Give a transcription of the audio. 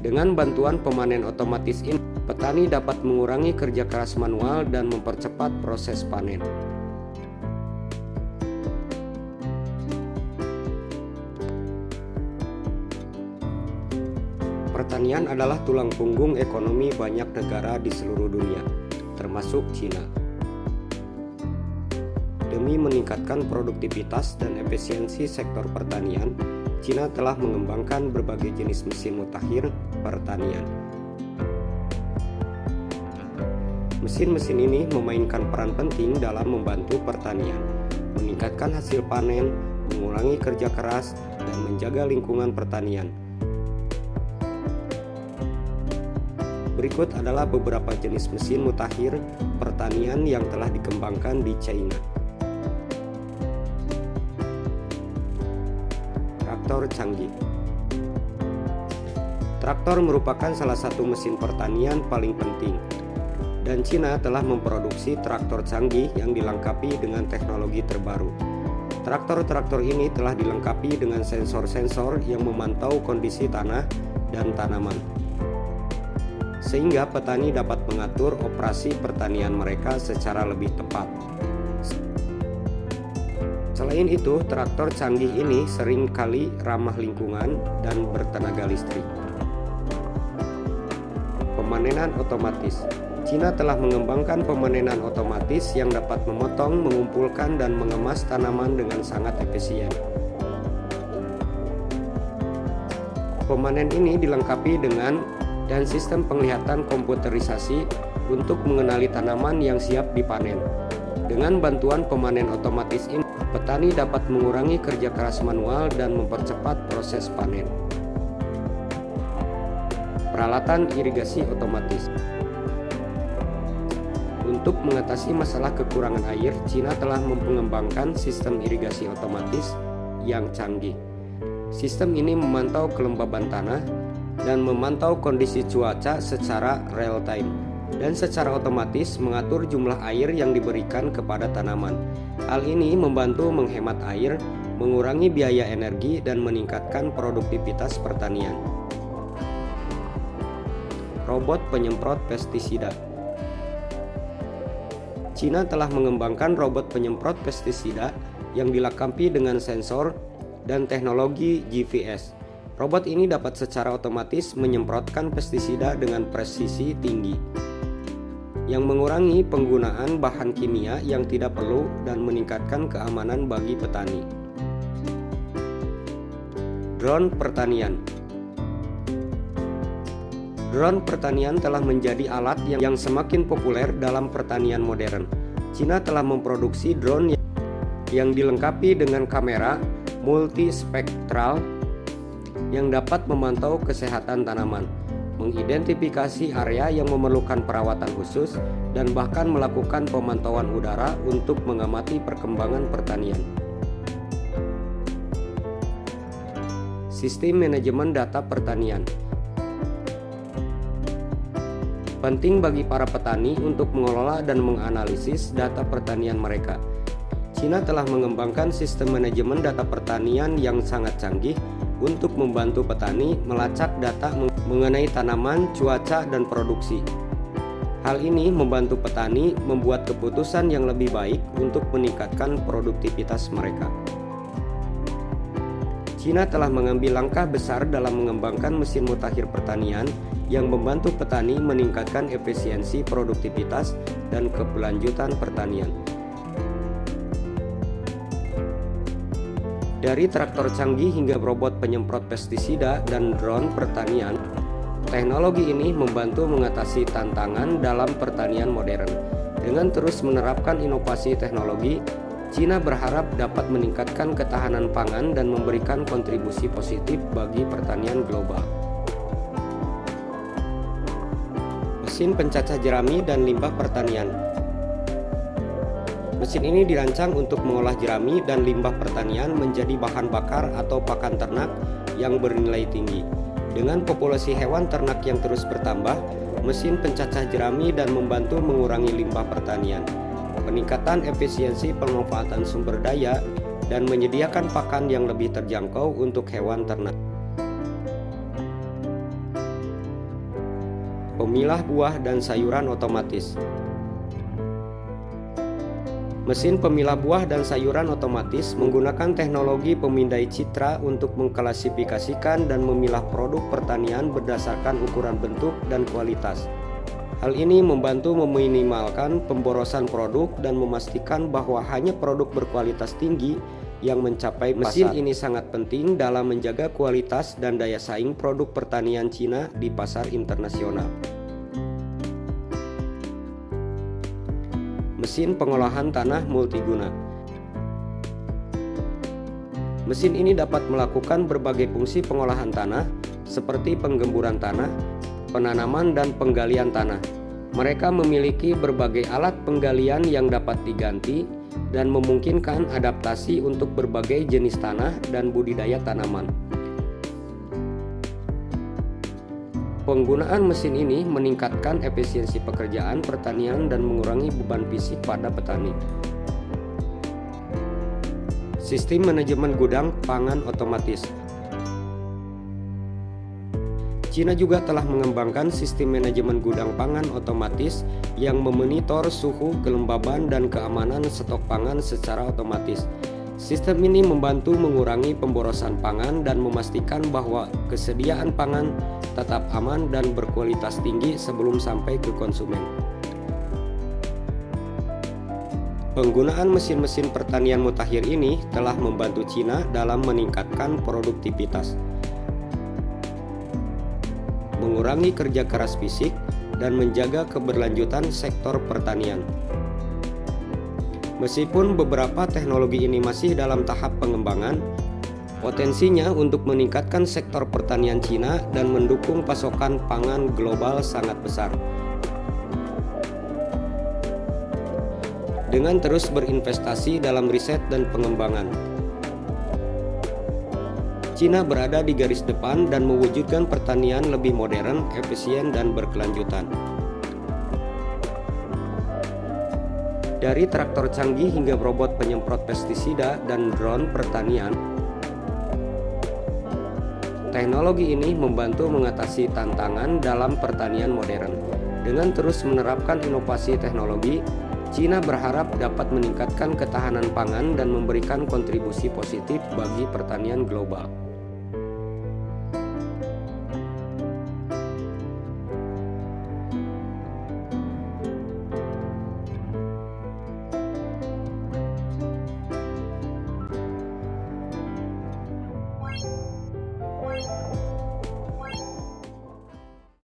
Dengan bantuan pemanen otomatis ini, petani dapat mengurangi kerja keras manual dan mempercepat proses panen. Pertanian adalah tulang punggung ekonomi banyak negara di seluruh dunia, termasuk Cina. Demi meningkatkan produktivitas dan efisiensi sektor pertanian, Cina telah mengembangkan berbagai jenis mesin mutakhir pertanian. Mesin-mesin ini memainkan peran penting dalam membantu pertanian, meningkatkan hasil panen, mengurangi kerja keras, dan menjaga lingkungan pertanian. Berikut adalah beberapa jenis mesin mutakhir pertanian yang telah dikembangkan di China. Traktor canggih. Traktor merupakan salah satu mesin pertanian paling penting, dan Cina telah memproduksi traktor canggih yang dilengkapi dengan teknologi terbaru. Traktor-traktor ini telah dilengkapi dengan sensor-sensor yang memantau kondisi tanah dan tanaman, sehingga petani dapat mengatur operasi pertanian mereka secara lebih tepat. Selain itu, traktor canggih ini sering kali ramah lingkungan dan bertenaga listrik. Pemanenan otomatis. Cina telah mengembangkan pemanenan otomatis yang dapat memotong, mengumpulkan, dan mengemas tanaman dengan sangat efisien. Pemanen ini dilengkapi dengan sistem penglihatan komputerisasi untuk mengenali tanaman yang siap dipanen. Dengan bantuan pemanen otomatis ini, petani dapat mengurangi kerja keras manual dan mempercepat proses panen. Peralatan irigasi otomatis. Untuk mengatasi masalah kekurangan air, Cina telah mengembangkan sistem irigasi otomatis yang canggih. Sistem ini memantau kelembaban tanah dan memantau kondisi cuaca secara real time, dan secara otomatis mengatur jumlah air yang diberikan kepada tanaman. Hal ini membantu menghemat air, mengurangi biaya energi, dan meningkatkan produktivitas pertanian. Robot penyemprot pestisida. Cina telah mengembangkan robot penyemprot pestisida yang dilengkapi dengan sensor dan teknologi GPS. Robot ini dapat secara otomatis menyemprotkan pestisida dengan presisi tinggi, yang mengurangi penggunaan bahan kimia yang tidak perlu dan meningkatkan keamanan bagi petani. Drone pertanian. Drone pertanian telah menjadi alat yang semakin populer dalam pertanian modern. Cina telah memproduksi drone yang dilengkapi dengan kamera multispektral yang dapat memantau kesehatan tanaman, mengidentifikasi area yang memerlukan perawatan khusus, dan bahkan melakukan pemantauan udara untuk mengamati perkembangan pertanian. Sistem manajemen data pertanian. Penting bagi para petani untuk mengelola dan menganalisis data pertanian mereka. Cina telah mengembangkan sistem manajemen data pertanian yang sangat canggih untuk membantu petani melacak data mengenai tanaman, cuaca, dan produksi. Hal ini membantu petani membuat keputusan yang lebih baik untuk meningkatkan produktivitas mereka. Cina telah mengambil langkah besar dalam mengembangkan mesin mutakhir pertanian yang membantu petani meningkatkan efisiensi produktivitas dan keberlanjutan pertanian. Dari traktor canggih hingga robot penyemprot pestisida dan drone pertanian, teknologi ini membantu mengatasi tantangan dalam pertanian modern. Dengan terus menerapkan inovasi teknologi, Cina berharap dapat meningkatkan ketahanan pangan dan memberikan kontribusi positif bagi pertanian global. Mesin pencacah jerami dan limbah pertanian. Mesin ini dirancang untuk mengolah jerami dan limbah pertanian menjadi bahan bakar atau pakan ternak yang bernilai tinggi. Dengan populasi hewan ternak yang terus bertambah, mesin pencacah jerami dan membantu mengurangi limbah pertanian, peningkatan efisiensi pemanfaatan sumber daya, dan menyediakan pakan yang lebih terjangkau untuk hewan ternak. Pemilah buah dan sayuran otomatis. Mesin pemilah buah dan sayuran otomatis menggunakan teknologi pemindai citra untuk mengklasifikasikan dan memilah produk pertanian berdasarkan ukuran bentuk dan kualitas. Hal ini membantu meminimalkan pemborosan produk dan memastikan bahwa hanya produk berkualitas tinggi yang mencapai pasar. Mesin ini sangat penting dalam menjaga kualitas dan daya saing produk pertanian Cina di pasar internasional. Mesin pengolahan tanah multiguna. Mesin ini dapat melakukan berbagai fungsi pengolahan tanah seperti penggemburan tanah, penanaman dan penggalian tanah. Mereka memiliki berbagai alat penggalian yang dapat diganti dan memungkinkan adaptasi untuk berbagai jenis tanah dan budidaya tanaman. Penggunaan mesin ini meningkatkan efisiensi pekerjaan pertanian dan mengurangi beban fisik pada petani. Sistem manajemen gudang pangan otomatis. Cina juga telah mengembangkan sistem manajemen gudang pangan otomatis yang memonitor suhu, kelembaban, dan keamanan stok pangan secara otomatis. Sistem ini membantu mengurangi pemborosan pangan dan memastikan bahwa kesediaan pangan tetap aman dan berkualitas tinggi sebelum sampai ke konsumen. Penggunaan mesin-mesin pertanian mutakhir ini telah membantu Cina dalam meningkatkan produktivitas, mengurangi kerja keras fisik, dan menjaga keberlanjutan sektor pertanian. Meskipun beberapa teknologi ini masih dalam tahap pengembangan, potensinya untuk meningkatkan sektor pertanian Cina dan mendukung pasokan pangan global sangat besar. Dengan terus berinvestasi dalam riset dan pengembangan, Cina berada di garis depan dan mewujudkan pertanian lebih modern, efisien, dan berkelanjutan. Dari traktor canggih hingga robot penyemprot pestisida dan drone pertanian, teknologi ini membantu mengatasi tantangan dalam pertanian modern. Dengan terus menerapkan inovasi teknologi, Cina berharap dapat meningkatkan ketahanan pangan dan memberikan kontribusi positif bagi pertanian global.